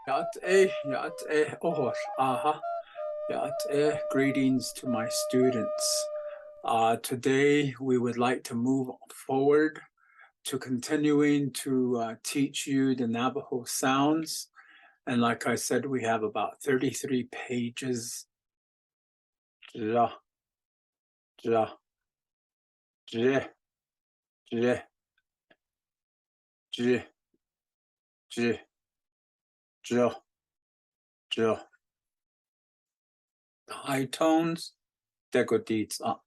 ohor, aha. Greetings to my students. Today we would like to move forward to continuing to teach you the Navajo sounds. And like I said, we have about 33 pages. Ja, ja, je, je, je, je, jo, jo. The high tones, degodits up.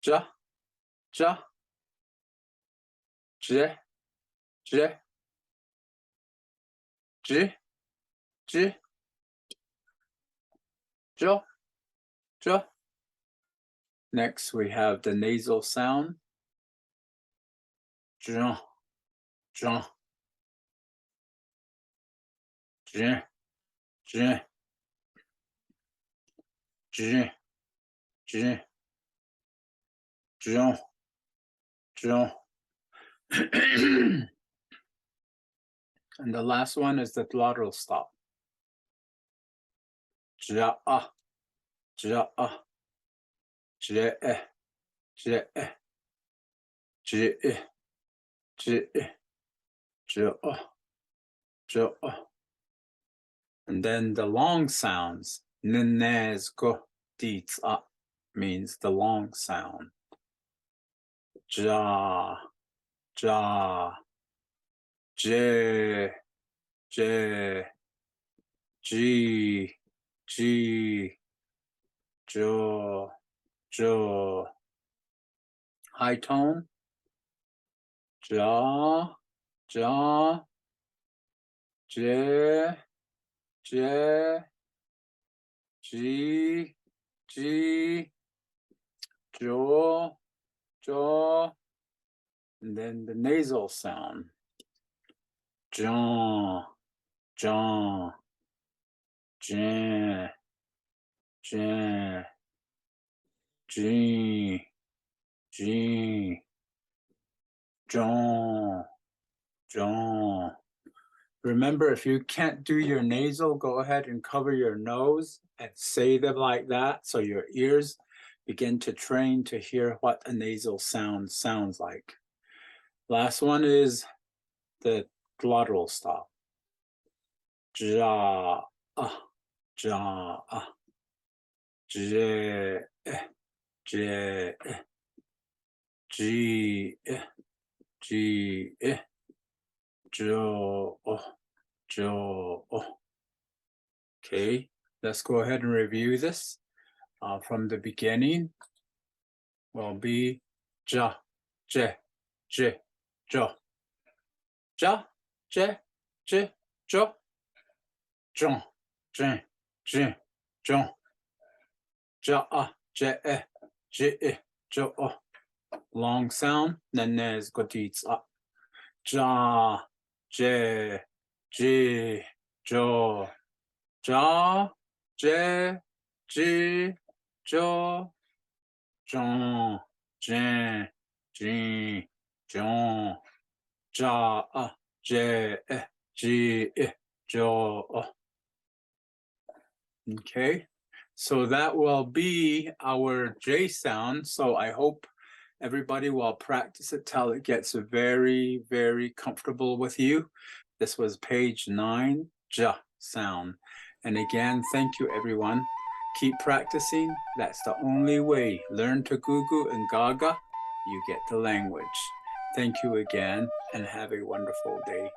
Ja, ja, je, je, je, je, jo, jo. Next, we have the nasal sound. Ja, ja, je, je, je, je, je, je. And the last one is the glottal stop. Ja, ja, je, je, je, je, je. And then the long sounds, nines go deets up, means the long sound. Ja, ja, je, je, G, G, jo, jo. High tone, ja, ja, je, je, G, G, jo, jo. And then the nasal sound, John, John, Jan, Jan, Jean, Jean, John, John. Remember, if you can't do your nasal, go ahead and cover your nose and say them like that so your ears begin to train to hear what a nasal sound sounds like. Last one is the glottal stop. Ja, ja, je, je, G, G, Jo, Jo. Okay, let's go ahead and review this from the beginning. Will be ja, je, je, jo. Ja, je, je, jo. Jon, jen, jen, jon. Ja, je, je, jo. Long sound, nanes godits up. Ja, je, je, jo. Ja, je, je, jo. Jon, jen, jin, jon. Ja, je, je, jo. Okay, so that will be our J sound. So I hope everybody will practice it till it gets very, very comfortable with you. This was page 9, J sound. And again, thank you, everyone. Keep practicing. That's the only way. Learn Telugu and Gaga, you get the language. Thank you again, and have a wonderful day.